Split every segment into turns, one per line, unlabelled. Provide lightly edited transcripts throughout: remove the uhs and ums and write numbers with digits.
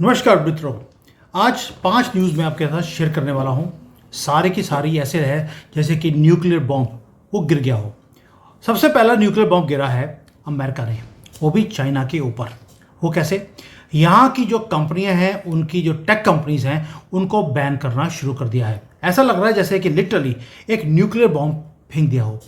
नमस्कार मित्रों। आज 5 न्यूज़ मैं आपके साथ शेयर करने वाला हूं। सारे की सारी ऐसे है जैसे कि न्यूक्लियर बॉम्ब वो गिर गया हो। सबसे पहला न्यूक्लियर बॉम्ब गिरा है अमेरिका ने, वो भी चाइना के ऊपर। वो कैसे? यहाँ की जो कंपनियां हैं, उनकी जो टेक कंपनीज हैं, उनको बैन करना शुरू कर दिया है। ऐसा लग रहा है जैसे कि लिटरली एक न्यूक्लियर बॉम्ब फेंक दिया हो।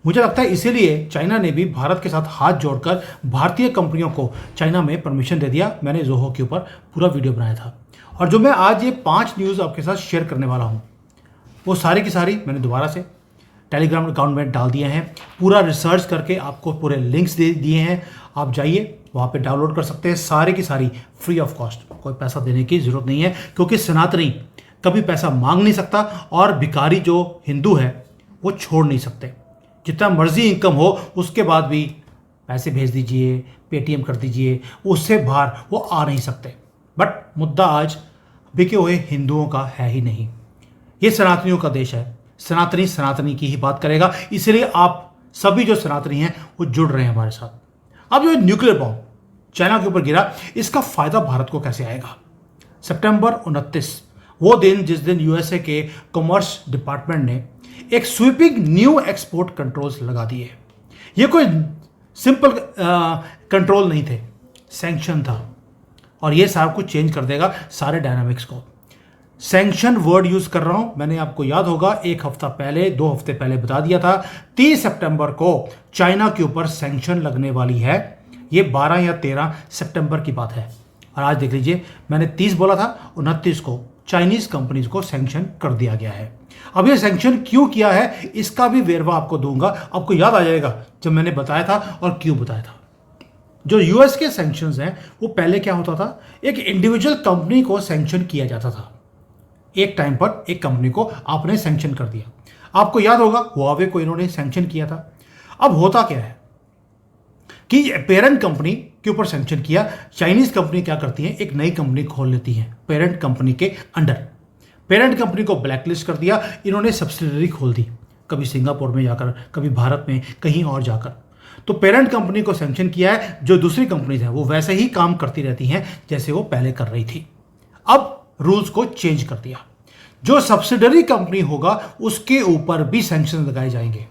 मुझे लगता है इसीलिए चाइना ने भी भारत के साथ हाथ जोड़कर भारतीय कंपनियों को चाइना में परमिशन दे दिया। मैंने जोहो के ऊपर पूरा वीडियो बनाया था, और जो मैं आज ये 5 न्यूज़ आपके साथ शेयर करने वाला हूँ, वो सारी की सारी मैंने दोबारा से टेलीग्राम अकाउंट में डाल दिए हैं। पूरा रिसर्च करके आपको पूरे लिंक्स दे दिए हैं। आप जाइए वहाँ पे डाउनलोड कर सकते हैं, सारे की सारी फ्री ऑफ कॉस्ट। कोई पैसा देने की ज़रूरत नहीं है, क्योंकि सनातनी कभी पैसा मांग नहीं सकता, और भिखारी जो हिंदू है वो छोड़ नहीं सकते। जितना मर्जी इनकम हो उसके बाद भी पैसे भेज दीजिए, पेटीएम कर दीजिए, उससे बाहर वो आ नहीं सकते। बट मुद्दा आज बिके हुए हिंदुओं का है ही नहीं, ये सनातनियों का देश है। सनातनी सनातनी की ही बात करेगा, इसलिए आप सभी जो सनातनी हैं वो जुड़ रहे हैं हमारे साथ। अब जो न्यूक्लियर बॉम्ब चाइना के ऊपर गिरा, इसका फायदा भारत को कैसे आएगा? सितंबर 29 वो दिन जिस दिन यूएसए के कॉमर्स डिपार्टमेंट ने एक स्वीपिंग न्यू एक्सपोर्ट कंट्रोल्स लगा दिए। ये कोई सिंपल कंट्रोल नहीं थे, सैंक्शन था, और ये सारा कुछ चेंज कर देगा सारे डायनामिक्स को। सैंक्शन वर्ड यूज कर रहा हूं, मैंने आपको याद होगा 1 हफ्ता पहले 2 हफ्ते पहले बता दिया था 30 सितंबर को चाइना के ऊपर सैंक्शन लगने वाली है। ये 12 या 13 सितंबर की बात है, और आज देख लीजिए मैंने 30 बोला था, 29 को चाइनीज कंपनीज को सैंक्शन कर दिया गया है। अब ये सैंक्शन क्यों किया है, इसका भी वेरवा आपको दूंगा। आपको याद आ जाएगा जब मैंने बताया था और क्यों बताया था। जो यूएस के सैंक्शंस हैं वो पहले क्या होता था, एक इंडिविजुअल कंपनी को सैंक्शन किया जाता था। एक टाइम पर एक कंपनी को आपने सैंक्शन कर दिया। आपको याद होगा हुआवे को इन्होंने सैंक्शन किया था। अब होता क्या है कि पेरेंट कंपनी के ऊपर सैंक्शन किया, चाइनीज कंपनी क्या करती है, एक नई कंपनी खोल लेती है पेरेंट कंपनी के अंडर। पेरेंट कंपनी को ब्लैकलिस्ट कर दिया, इन्होंने सब्सिडरी खोल दी, कभी सिंगापुर में जाकर, कभी भारत में, कहीं और जाकर। तो पेरेंट कंपनी को सैंक्शन किया है, जो दूसरी कंपनीज हैं वो वैसे ही काम करती रहती हैं जैसे वो पहले कर रही थी। अब रूल्स को चेंज कर दिया, जो सब्सिडरी कंपनी होगा उसके ऊपर भी सैंक्शन लगाए जाएंगे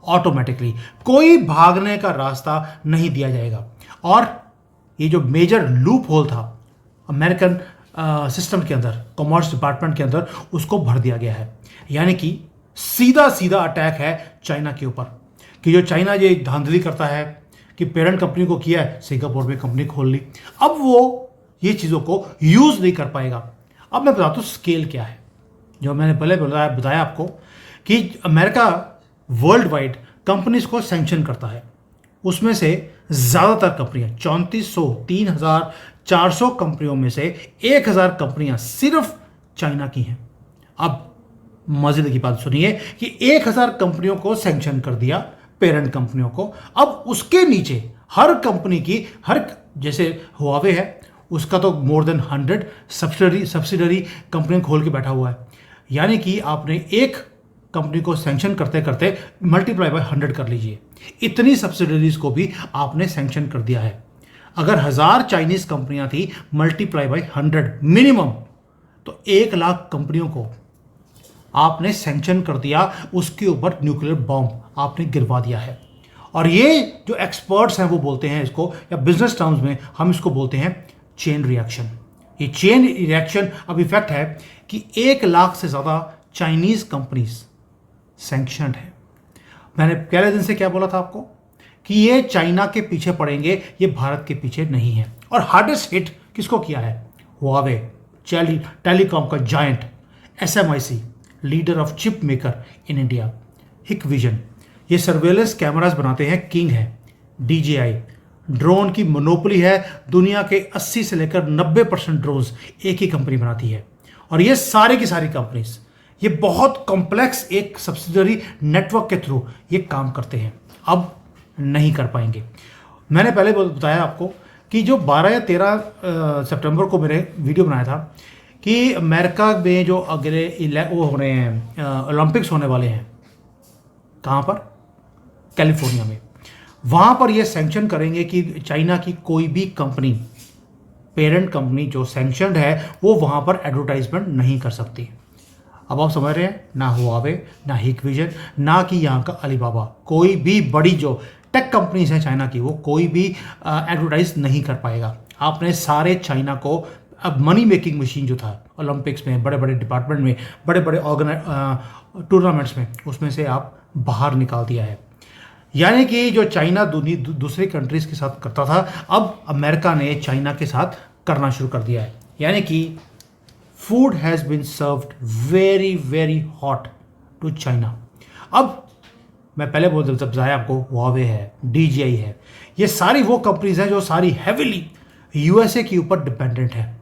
ऑटोमेटिकली। कोई भागने का रास्ता नहीं दिया जाएगा। और ये जो मेजर लूप होल था अमेरिकन सिस्टम के अंदर, कॉमर्स डिपार्टमेंट के अंदर, उसको भर दिया गया है। यानी कि सीधा सीधा अटैक है चाइना के ऊपर, कि जो चाइना ये धांधली करता है कि पेरेंट कंपनी को किया है, सिंगापुर में कंपनी खोल ली, अब वो ये चीज़ों को यूज़ नहीं कर पाएगा। अब मैं बताता हूँ स्केल क्या है। जो मैंने पहले बताया आपको कि अमेरिका वर्ल्ड वाइड कंपनीज को सैंक्शन करता है, उसमें से ज़्यादातर कंपनियां 3400 कंपनियों में से 1000 कंपनियां सिर्फ चाइना की हैं। अब मजे की बात सुनिए कि 1000 कंपनियों को सैंक्शन कर दिया, पेरेंट कंपनियों को। अब उसके नीचे हर कंपनी की, हर, जैसे हुआवे है उसका तो मोर देन 100 सब्सिडरी कंपनी खोल के बैठा हुआ है। यानी कि आपने एक कंपनी को सैंक्शन करते करते मल्टीप्लाई बाय 100 कर लीजिए, इतनी सब्सिडरीज को भी आपने सैंक्शन कर दिया है। अगर 1000 चाइनीज कंपनियां थी, मल्टीप्लाई बाय 100 मिनिमम, तो 1 लाख कंपनियों को आपने सैंक्शन कर दिया, उसके ऊपर न्यूक्लियर बॉम्ब आपने गिरवा दिया है। और ये जो एक्सपर्ट्स हैं वो बोलते हैं इसको, या बिजनेस टर्म्स में हम इसको बोलते हैं चेन रिएक्शन। ये चेन रिएक्शन अब इफेक्ट है कि 1 लाख से ज़्यादा चाइनीज कंपनीज सैंक्शनड है। मैंने पहले दिन से क्या बोला था आपको कि ये चाइना के पीछे पड़ेंगे, ये भारत के पीछे नहीं है। और हार्डेस्ट हिट किसको किया है? हुआवे, टेलीकॉम का giant, SMIC, leader of chip maker in India, Hikvision, ये सर्वेलेंस कैमरास बनाते हैं, किंग है, डीजीआई, ड्रोन की मोनोपोली है। दुनिया के 80 से लेकर 90% ड्रोन्स एक ही कंपनी बनाती है। और ये सारे की सारी कंपनीज ये बहुत कॉम्प्लेक्स एक सब्सिडरी नेटवर्क के थ्रू ये काम करते हैं, अब नहीं कर पाएंगे। मैंने पहले बताया आपको कि जो 12 या 13 सितंबर को मैंने वीडियो बनाया था कि अमेरिका में जो अगले वो हो रहे हैं, ओलंपिक्स होने वाले हैं, कहाँ पर? कैलिफोर्निया में। वहाँ पर ये सैंक्शन करेंगे कि चाइना की कोई भी कंपनी पेरेंट कंपनी जो सैंक्शनड है वो वहाँ पर एडवर्टाइजमेंट नहीं कर सकती। अब आप समझ रहे हैं, ना हुआवे, ना हिकविजन, ना कि यहाँ का अलीबाबा, कोई भी बड़ी जो टेक कंपनीज हैं चाइना की, वो कोई भी एडवर्टाइज नहीं कर पाएगा। आपने सारे चाइना को अब मनी मेकिंग मशीन जो था ओलंपिक्स में, बड़े बड़े डिपार्टमेंट में, बड़े बड़े टूर्नामेंट्स में, उसमें से आप बाहर निकाल दिया है। यानी कि जो चाइना दूसरे कंट्रीज के साथ करता था, अब अमेरिका ने चाइना के साथ करना शुरू कर दिया है। यानी कि food has been served very very hot to China. अब मैं पहले बोल देता बताया आपको, हुआवे है, DJI है, ये सारी वो कंपनीज हैं जो सारी हैविली USA के ऊपर डिपेंडेंट है।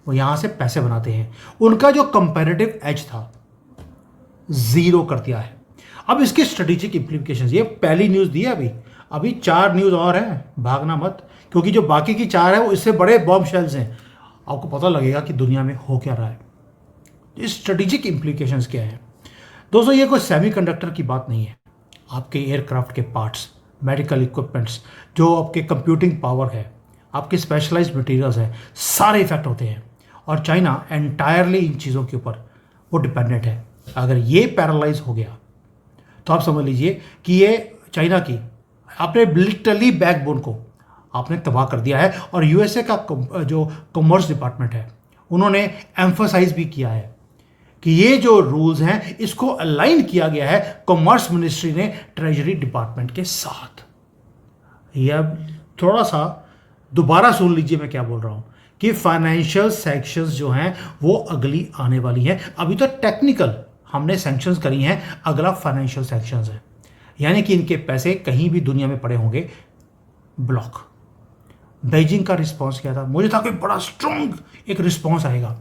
वो यहाँ से पैसे बनाते हैं। उनका जो कंपैरेटिव एज था ज़ीरो कर दिया है। अब इसके स्ट्रेटेजिक इम्प्लीकेशंस, ये पहली न्यूज़ दी है अभी 4 न्यूज़ और हैं, भागना मत, क्योंकि जो बाकी की 4 है वो इससे बड़े बॉम्ब शेल्स हैं। आपको पता लगेगा कि दुनिया में हो क्या रहा है, इस स्ट्रेटेजिक इम्प्लीकेशंस क्या है। दोस्तों, ये कोई सेमीकंडक्टर की बात नहीं है। आपके एयरक्राफ्ट के पार्ट्स, मेडिकल इक्विपमेंट्स, जो आपके कंप्यूटिंग पावर है, आपके स्पेशलाइज्ड मटेरियल्स हैं, सारे इफेक्ट होते हैं। और चाइना एंटायरली इन चीज़ों के ऊपर वो डिपेंडेंट है। अगर ये पैरालाइज हो गया तो आप समझ लीजिए कि ये चाइना की आपने लिटरली बैकबोन को आपने तबाह कर दिया है। और USA का जो कॉमर्स डिपार्टमेंट है, उन्होंने एम्फसाइज भी किया है कि ये जो रूल्स हैं इसको अलाइन किया गया है कॉमर्स मिनिस्ट्री ने ट्रेजरी डिपार्टमेंट के साथ। यह थोड़ा सा दोबारा सुन लीजिए मैं क्या बोल रहा हूं कि फाइनेंशियल सैंक्शंस जो हैं वो अगली आने वाली हैं। अभी तो टेक्निकल हमने सैंक्शंस करी हैं, अगला फाइनेंशियल सैंक्शंस है। यानी कि इनके पैसे कहीं भी दुनिया में पड़े होंगे ब्लॉक। बीजिंग का रिस्पॉन्स क्या था? मुझे था कि बड़ा स्ट्रॉन्ग एक रिस्पॉन्स आएगा।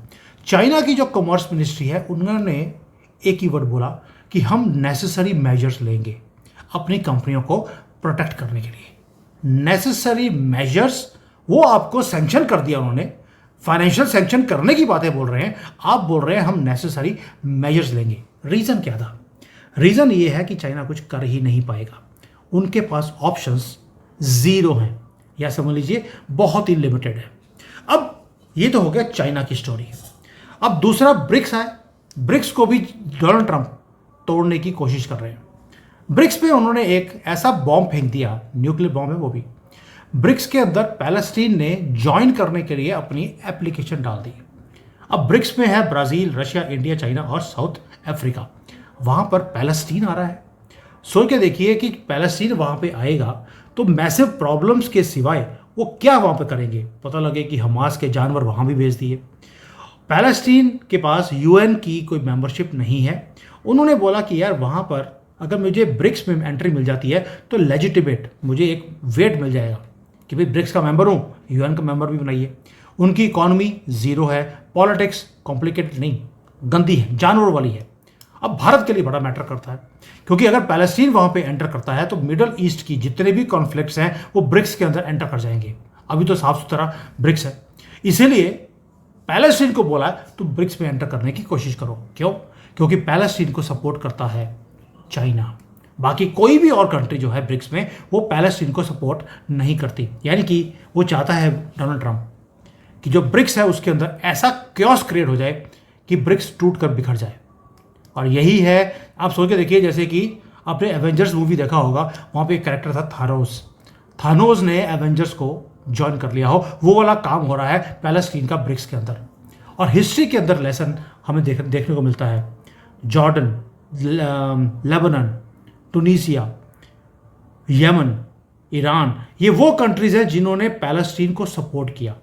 चाइना की जो कॉमर्स मिनिस्ट्री है, उन्होंने एक ही वर्ड बोला कि हम नेसेसरी मेजर्स लेंगे अपनी कंपनियों को प्रोटेक्ट करने के लिए। नेसेसरी मेजर्स, वो आपको सैंक्शन कर दिया उन्होंने। फाइनेंशियल सैंक्शन करने की बातें बोल रहे हैं, आप बोल रहे हैं हम नेसेसरी मेजर्स लेंगे। रीज़न क्या था? रीज़न ये है कि चाइना कुछ कर ही नहीं पाएगा, उनके पास ऑप्शंस ज़ीरो हैं, या समझ लीजिए बहुत ही लिमिटेड है। अब ये तो हो गया चाइना की स्टोरी। अब दूसरा ब्रिक्स है। ब्रिक्स को भी डोनाल्ड ट्रंप तोड़ने की कोशिश कर रहे हैं। ब्रिक्स पे उन्होंने एक ऐसा बॉम्ब फेंक दिया, न्यूक्लियर बॉम्ब है वो भी। ब्रिक्स के अंदर पैलेस्टीन ने ज्वाइन करने के लिए अपनी एप्लीकेशन डाल दी। अब ब्रिक्स में है ब्राज़ील, रशिया, इंडिया, चाइना और साउथ अफ्रीका। वहाँ पर पैलेस्टीन आ रहा है। सोच के देखिए कि पैलेस्टीन वहाँ पे आएगा तो मैसिव प्रॉब्लम्स के सिवाय वो क्या वहाँ पे करेंगे। पता लगे कि हमास के जानवर वहाँ भी भेज दिए। पैलेस्टीन के पास UN की कोई मेंबरशिप नहीं है। उन्होंने बोला कि यार वहाँ पर अगर मुझे ब्रिक्स में एंट्री मिल जाती है तो लेजिटिमेट मुझे एक वेट मिल जाएगा कि भाई ब्रिक्स का मेंबर हूँ, UN का मेंबर भी बनाइए। उनकी इकॉनमी ज़ीरो है, पॉलिटिक्स कॉम्प्लिकेटेड नहीं, गंदी है, जानवर वाली है। अब भारत के लिए बड़ा मैटर करता है, क्योंकि अगर पैलेस्टीन वहाँ पे एंटर करता है तो मिडल ईस्ट की जितने भी कॉन्फ्लिक्ट्स हैं वो ब्रिक्स के अंदर एंटर कर जाएंगे। अभी तो साफ सुथरा ब्रिक्स है, इसीलिए पैलेस्टीन को बोला तो ब्रिक्स में एंटर करने की कोशिश करो। क्यों? क्योंकि पैलेस्टीन को सपोर्ट करता है चाइना। बाकी कोई भी और कंट्री जो है ब्रिक्स में, वो पैलेस्टीन को सपोर्ट नहीं करती। यानी कि वो चाहता है डोनाल्ड ट्रंप कि जो ब्रिक्स है उसके अंदर ऐसा क्योस क्रिएट हो जाए कि ब्रिक्स टूट कर बिखर जाए। और यही है, आप सोच के देखिए, जैसे कि आपने एवेंजर्स मूवी देखा होगा, वहाँ पे एक कैरेक्टर था थानोस ने एवेंजर्स को ज्वाइन कर लिया हो, वो वाला काम हो रहा है पैलेस्टीन का ब्रिक्स के अंदर। और हिस्ट्री के अंदर लेसन हमें देखने को मिलता है। जॉर्डन, लेबनान, टूनीसिया, यमन, ईरान, ये वो कंट्रीज़ हैं जिन्होंने पैलेस्टीन को सपोर्ट किया।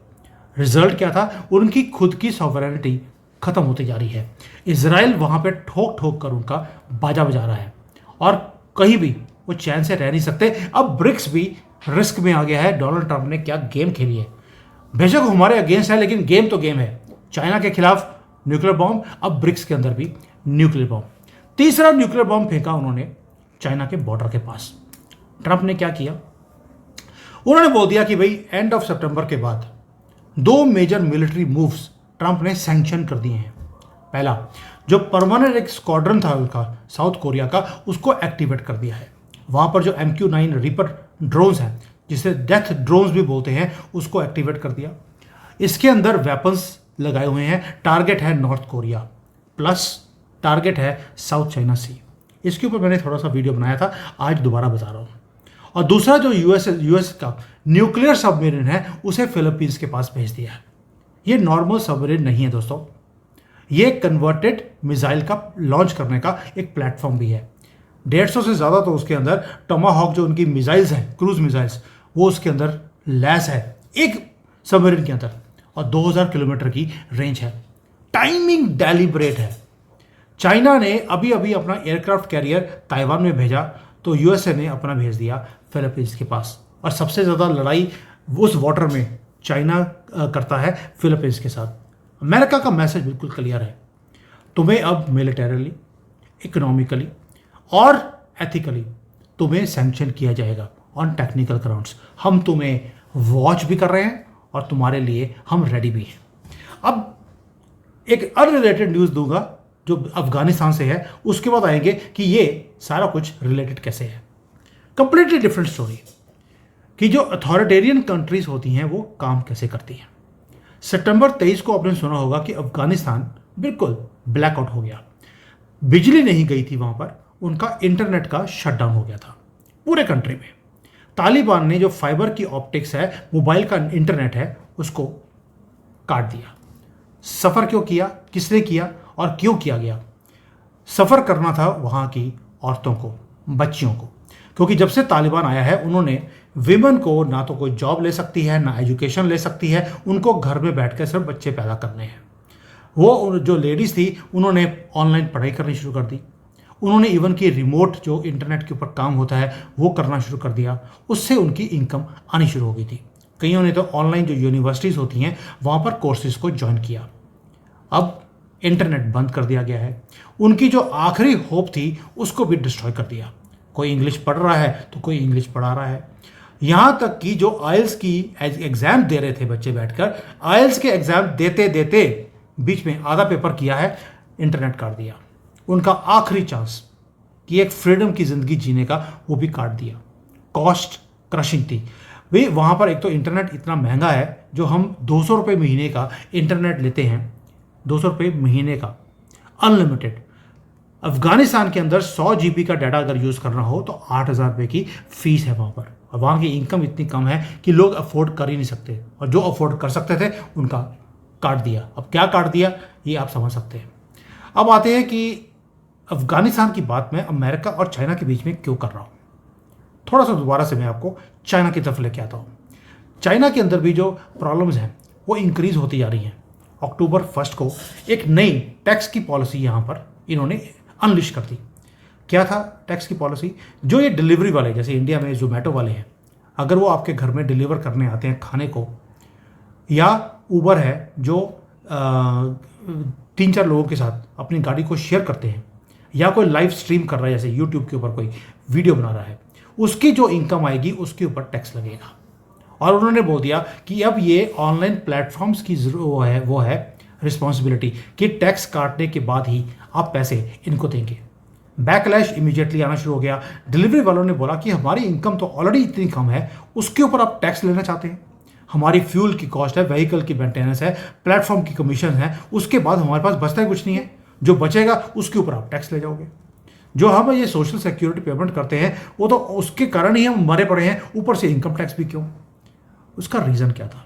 रिजल्ट क्या था? उनकी खुद की सॉवरेनिटी खत्म होती जा रही है। इजराइल वहाँ पे ठोक ठोक कर उनका बाजा बजा रहा है और कहीं भी वो चैन से रह नहीं सकते। अब ब्रिक्स भी रिस्क में आ गया है। डोनाल्ड ट्रंप ने क्या गेम खेली है। बेशक हमारे अगेंस्ट है, लेकिन गेम तो गेम है। चाइना के खिलाफ न्यूक्लियर बॉम्ब, अब ब्रिक्स के अंदर भी न्यूक्लियर बॉम्ब। तीसरा न्यूक्लियर बॉम्ब फेंका उन्होंने चाइना के बॉर्डर के पास। ट्रंप ने क्या किया? उन्होंने बोल दिया कि भाई एंड ऑफ सितंबर के बाद 2 मेजर मिलिट्री मूव्स ट्रंप ने सैंक्शन कर दिए हैं। पहला, जो परमानेंट एक स्क्वाड्रन था उनका साउथ कोरिया का, उसको एक्टिवेट कर दिया है। वहाँ पर जो MQ-9 रीपर ड्रोन्स हैं, जिसे डेथ ड्रोन्स भी बोलते हैं, उसको एक्टिवेट कर दिया। इसके अंदर वेपन्स लगाए हुए हैं। टारगेट है नॉर्थ कोरिया प्लस टारगेट है साउथ चाइना सी। इसके ऊपर मैंने थोड़ा सा वीडियो बनाया था, आज दोबारा बता रहा हूँ। और दूसरा जो यूएस का न्यूक्लियर सबमरीन है उसे फिलीपींस के पास भेज दिया है। ये नॉर्मल सबमरीन नहीं है दोस्तों, ये कन्वर्टेड मिसाइल का लॉन्च करने का एक प्लेटफॉर्म भी है। 150 से ज़्यादा तो उसके अंदर टोमाहॉक जो उनकी मिसाइल्स हैं, क्रूज मिसाइल्स, वो उसके अंदर लैस है एक सबमरीन के अंदर, और 2000 किलोमीटर की रेंज है। टाइमिंग डेलिब्रेट है। चाइना ने अभी अभी अपना एयरक्राफ्ट कैरियर ताइवान में भेजा, तो यूएसए ने अपना भेज दिया फिलीपींस के पास। और सबसे ज़्यादा लड़ाई उस वाटर में चाइना करता है फिलीपींस के साथ। अमेरिका का मैसेज बिल्कुल क्लियर है, तुम्हें अब मिलिटरीली, इकोनॉमिकली और एथिकली तुम्हें सैंक्शन किया जाएगा ऑन टेक्निकल ग्राउंड्स। हम तुम्हें वॉच भी कर रहे हैं और तुम्हारे लिए हम रेडी भी हैं। अब एक अनरिलेटेड न्यूज़ दूंगा जो अफगानिस्तान से है, उसके बाद आएंगे कि ये सारा कुछ रिलेटेड कैसे है। कंप्लीटली डिफरेंट स्टोरी कि जो अथॉरिटेरियन कंट्रीज होती हैं वो काम कैसे करती हैं। सितंबर 23 को आपने सुना होगा कि अफगानिस्तान बिल्कुल ब्लैकआउट हो गया, बिजली नहीं गई थी वहाँ पर, उनका इंटरनेट का शटडाउन हो गया था पूरे कंट्री में। तालिबान ने जो फाइबर की ऑप्टिक्स है, मोबाइल का इंटरनेट है, उसको काट दिया। सफ़र क्यों किया, किसने किया और क्यों किया गया? सफ़र करना था वहाँ की औरतों को, बच्चियों को, क्योंकि जब से तालिबान आया है उन्होंने विमेन को ना तो कोई जॉब ले सकती है ना एजुकेशन ले सकती है, उनको घर में बैठ कर सिर्फ बच्चे पैदा करने हैं। वो जो लेडीज़ थी उन्होंने ऑनलाइन पढ़ाई करनी शुरू कर दी, उन्होंने इवन कि रिमोट जो इंटरनेट के ऊपर काम होता है वो करना शुरू कर दिया, उससे उनकी इनकम आनी शुरू हो गई थी। कईयों ने तो ऑनलाइन जो यूनिवर्सिटीज़ होती हैं वहाँ पर कोर्सेज़ को ज्वाइन किया। अब इंटरनेट बंद कर दिया गया है, उनकी जो आखिरी होप थी उसको भी डिस्ट्रॉय कर दिया। कोई इंग्लिश पढ़ रहा है तो कोई इंग्लिश पढ़ा रहा है। यहाँ तक कि जो आइल्स की एग्ज़ाम दे रहे थे बच्चे बैठकर, आइल्स के एग्ज़ाम देते देते बीच में आधा पेपर किया है, इंटरनेट काट दिया। उनका आखिरी चांस कि एक फ्रीडम की ज़िंदगी जीने का, वो भी काट दिया। कॉस्ट क्रशिंग थी भाई वहाँ पर। एक तो इंटरनेट इतना महंगा है, जो हम 200 रुपये महीने का इंटरनेट लेते हैं, 200 रुपये महीने का अनलिमिटेड। अफगानिस्तान के अंदर 100 GB का डाटा अगर यूज़ करना हो तो 8,000 रुपये की फ़ीस है वहाँ पर। और वहाँ की इनकम इतनी कम है कि लोग अफोर्ड कर ही नहीं सकते, और जो अफोर्ड कर सकते थे उनका काट दिया। अब क्या काट दिया ये आप समझ सकते हैं। अब आते हैं कि अफगानिस्तान की बात मैं अमेरिका और चाइना के बीच में क्यों कर रहा हूँ। थोड़ा सा दोबारा से मैं आपको चाइना की तरफ लेके आता हूँ। चाइना के अंदर भी जो प्रॉब्लम्स हैं वो इंक्रीज़ होती जा रही हैं। अक्टूबर 1 को एक नई टैक्स की पॉलिसी यहाँ पर इन्होंने अनलिश कर दी। क्या था टैक्स की पॉलिसी? जो ये डिलीवरी वाले, जैसे इंडिया में जोमेटो वाले हैं, अगर वो आपके घर में डिलीवर करने आते हैं खाने को, या ऊबर है जो 3-4 लोगों के साथ अपनी गाड़ी को शेयर करते हैं, या कोई लाइव स्ट्रीम कर रहा है जैसे यूट्यूब के ऊपर कोई वीडियो बना रहा है, उसकी जो इनकम आएगी उसके ऊपर टैक्स लगेगा। और उन्होंने बोल दिया कि अब ये ऑनलाइन प्लेटफॉर्म्स की वो है रिस्पॉन्सिबिलिटी कि टैक्स काटने के बाद ही आप पैसे इनको देंगे। बैकलैश इमीडिएटली आना शुरू हो गया। डिलीवरी वालों ने बोला कि हमारी इनकम तो ऑलरेडी इतनी कम है, उसके ऊपर आप टैक्स लेना चाहते हैं? हमारी फ्यूल की कॉस्ट है, व्हीकल की मेंटेनेंस है, प्लेटफॉर्म की कमीशन है, उसके बाद हमारे पास बचता ही कुछ नहीं है। जो बचेगा उसके ऊपर आप टैक्स ले जाओगे। जो हम ये सोशल सिक्योरिटी पेमेंट करते हैं वो तो उसके कारण ही हम मरे पड़े हैं, ऊपर से इनकम टैक्स भी क्यों? उसका रीज़न क्या था?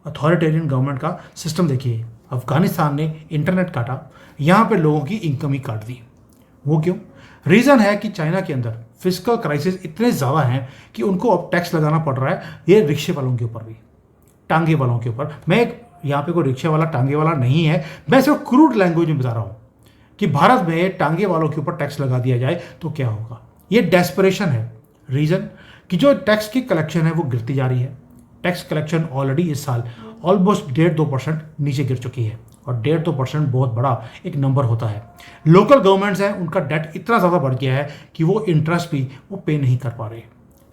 अथॉरिटेरियन गवर्नमेंट का सिस्टम देखिए। अफगानिस्तान ने इंटरनेट काटा, यहाँ पे लोगों की इनकम ही काट दी। वो क्यों? रीज़न है कि चाइना के अंदर फिस्कल क्राइसिस इतने ज़्यादा हैं कि उनको अब टैक्स लगाना पड़ रहा है, ये रिक्शे वालों के ऊपर भी, टांगे वालों के ऊपर। मैं यहाँ पे कोई रिक्शे वाला टांगे वाला नहीं है, मैं सिर्फ क्रूड लैंग्वेज में बता रहा हूँ कि भारत में टांगे वालों के ऊपर टैक्स लगा दिया जाए तो क्या होगा। ये डेस्परेशन है। रीज़न कि जो टैक्स की कलेक्शन है वो गिरती जा रही है। टैक्स कलेक्शन ऑलरेडी इस साल ऑलमोस्ट 1.5-2% नीचे गिर चुकी है, और 1.5-2% बहुत बड़ा एक नंबर होता है। लोकल गवर्नमेंट्स हैं, उनका डेट इतना ज़्यादा बढ़ गया है कि वो इंटरेस्ट भी वो पे नहीं कर पा रहे।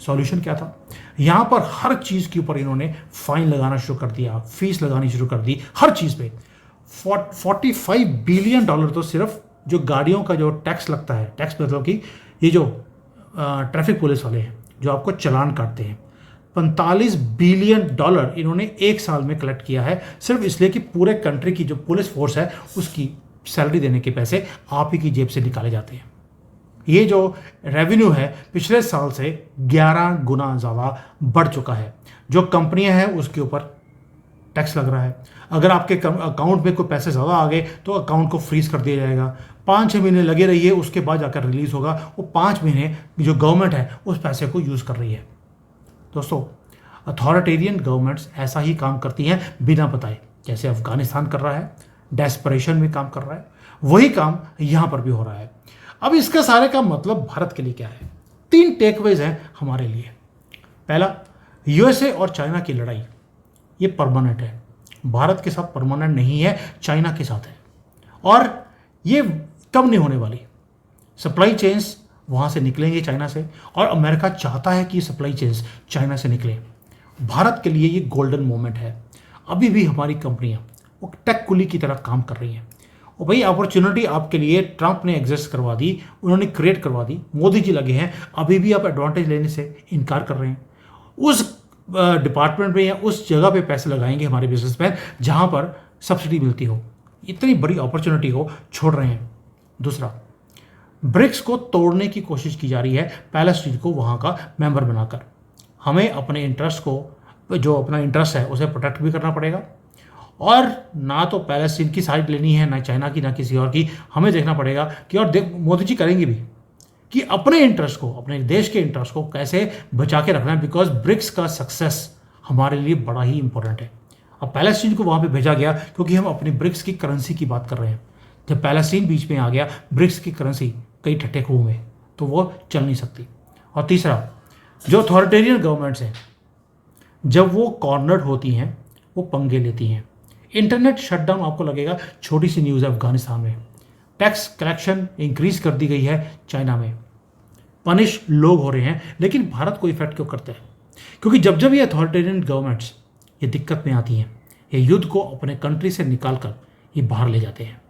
सॉल्यूशन क्या था? यहाँ पर हर चीज़ के ऊपर इन्होंने फाइन लगाना शुरू कर दिया, फीस लगानी शुरू कर दी, हर चीज़ पे। $45 बिलियन तो सिर्फ जो गाड़ियों का जो टैक्स लगता है, टैक्स मतलब कि ये जो ट्रैफिक पुलिस वाले हैं जो आपको चालान काटते हैं, $45 बिलियन इन्होंने एक साल में कलेक्ट किया है, सिर्फ इसलिए कि पूरे कंट्री की जो पुलिस फोर्स है उसकी सैलरी देने के पैसे आप ही की जेब से निकाले जाते हैं। ये जो रेवेन्यू है पिछले साल से 11 गुना ज़्यादा बढ़ चुका है। जो कंपनियां हैं उसके ऊपर टैक्स लग रहा है। अगर आपके अकाउंट में कोई पैसे ज़्यादा आ गए तो अकाउंट को फ्रीज कर दिया जाएगा। 5-6 महीने लगे रहिए, उसके बाद जाकर रिलीज़ होगा। वो 5 महीने जो गवर्नमेंट है उस पैसे को यूज़ कर रही है। दोस्तों, अथॉरिटेरियन गवर्नमेंट्स ऐसा ही काम करती हैं बिना बताए, जैसे अफगानिस्तान कर रहा है, डेस्परेशन में काम कर रहा है, वही काम यहाँ पर भी हो रहा है। अब इसका सारे का मतलब भारत के लिए क्या है? 3 टेकअवेज हैं हमारे लिए। पहला, यूएसए और चाइना की लड़ाई ये परमानेंट है, भारत के साथ परमानेंट नहीं है, चाइना के साथ है और ये कम नहीं होने वाली। सप्लाई चेन्स वहाँ से निकलेंगे चाइना से, और अमेरिका चाहता है कि सप्लाई चेन्स चाइना से निकले। भारत के लिए ये गोल्डन मोमेंट है। अभी भी हमारी कंपनियाँ वो टेक कुली की तरह काम कर रही हैं। और भाई अपॉर्चुनिटी आपके लिए ट्रंप ने एग्जिस्ट करवा दी, उन्होंने क्रिएट करवा दी, मोदी जी लगे हैं, अभी भी आप एडवांटेज लेने से इनकार कर रहे हैं। उस डिपार्टमेंट में या उस जगह पे पैसे लगाएंगे हमारे बिजनेसमैन जहाँ पर सब्सिडी मिलती हो, इतनी बड़ी अपॉर्चुनिटी को छोड़ रहे हैं। दूसरा, ब्रिक्स को तोड़ने की कोशिश की जा रही है पैलेस्टीन को वहाँ का मेंबर बनाकर। हमें अपने इंटरेस्ट को, जो अपना इंटरेस्ट है उसे प्रोटेक्ट भी करना पड़ेगा, और ना तो पैलेस्टीन की साइड लेनी है, ना चाइना की, ना किसी और की। हमें देखना पड़ेगा कि, और मोदी जी करेंगे भी, कि अपने इंटरेस्ट को, अपने देश के इंटरेस्ट को कैसे बचा के रखना है, बिकॉज ब्रिक्स का सक्सेस हमारे लिए बड़ा ही इंपॉर्टेंट है। अब पैलेस्टीन को वहाँ पे भेजा गया क्योंकि हम अपनी ब्रिक्स की करेंसी की बात कर रहे हैं। जब पैलेस्टीन बीच में आ गया, ब्रिक्स की करेंसी कई ठट्ठे खूह में, तो वो चल नहीं सकती। और तीसरा, जो अथॉरिटेरियन गवर्नमेंट्स हैं जब वो कॉर्नर्ड होती हैं वो पंगे लेती हैं। इंटरनेट शटडाउन आपको लगेगा छोटी सी न्यूज़ है अफगानिस्तान में। टैक्स कलेक्शन इंक्रीज कर दी गई है चाइना में, पनिश लोग हो रहे हैं, लेकिन भारत को इफेक्ट क्यों करता है? क्योंकि जब जब ये अथॉरिटेरियन गवर्नमेंट्स ये दिक्कत में आती हैं, ये युद्ध को अपने कंट्री से निकाल कर ये बाहर ले जाते हैं।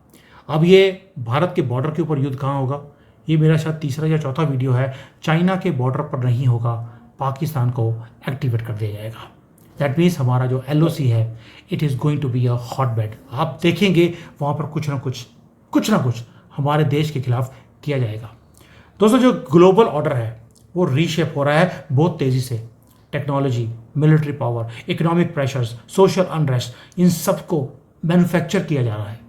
अब ये भारत के बॉर्डर के ऊपर युद्ध कहाँ होगा? ये मेरा शायद तीसरा या चौथा वीडियो है। चाइना के बॉर्डर पर नहीं होगा, पाकिस्तान को एक्टिवेट कर दिया जाएगा। दैट मीन्स हमारा जो LOC है, it is going to be a hotbed. आप देखेंगे वहाँ पर कुछ ना कुछ हमारे देश के खिलाफ किया जाएगा। दोस्तों, जो ग्लोबल ऑर्डर है वो रीशेप हो रहा है बहुत तेज़ी से। Technology, military power, economic pressures, social unrest, इन सबको मैन्युफैक्चर किया जा रहा है,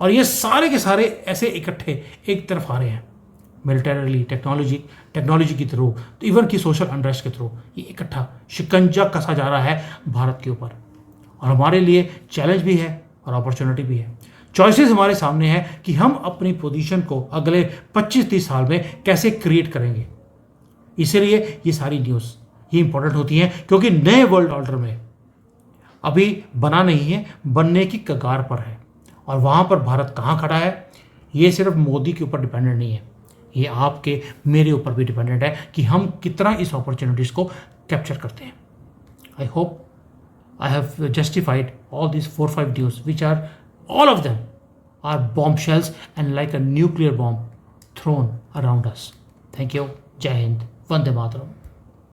और ये सारे के सारे ऐसे इकट्ठे एक तरफ आ रहे हैं। मिलिटरीली, टेक्नोलॉजी के थ्रू, तो इवन की सोशल अनरेस्ट के थ्रू ये इकट्ठा शिकंजा कसा जा रहा है भारत के ऊपर। और हमारे लिए चैलेंज भी है और अपॉर्चुनिटी भी है। चॉइसेस हमारे सामने है कि हम अपनी पोजीशन को अगले 25-30 साल में कैसे क्रिएट करेंगे। इसीलिए ये सारी न्यूज़ ये इंपॉर्टेंट होती हैं, क्योंकि नए वर्ल्ड ऑर्डर में अभी बना नहीं है, बनने की कगार पर है। और वहाँ पर भारत कहाँ खड़ा है, ये सिर्फ मोदी के ऊपर डिपेंडेंट नहीं है, ये आपके मेरे ऊपर भी डिपेंडेंट है कि हम कितना इस अपॉर्चुनिटीज़ को कैप्चर करते हैं। I hope I have justified all these 4-5 videos, which are all of them are bombshells and like a nuclear bomb thrown around us. Thank you. Jai Hind. Vande Mataram.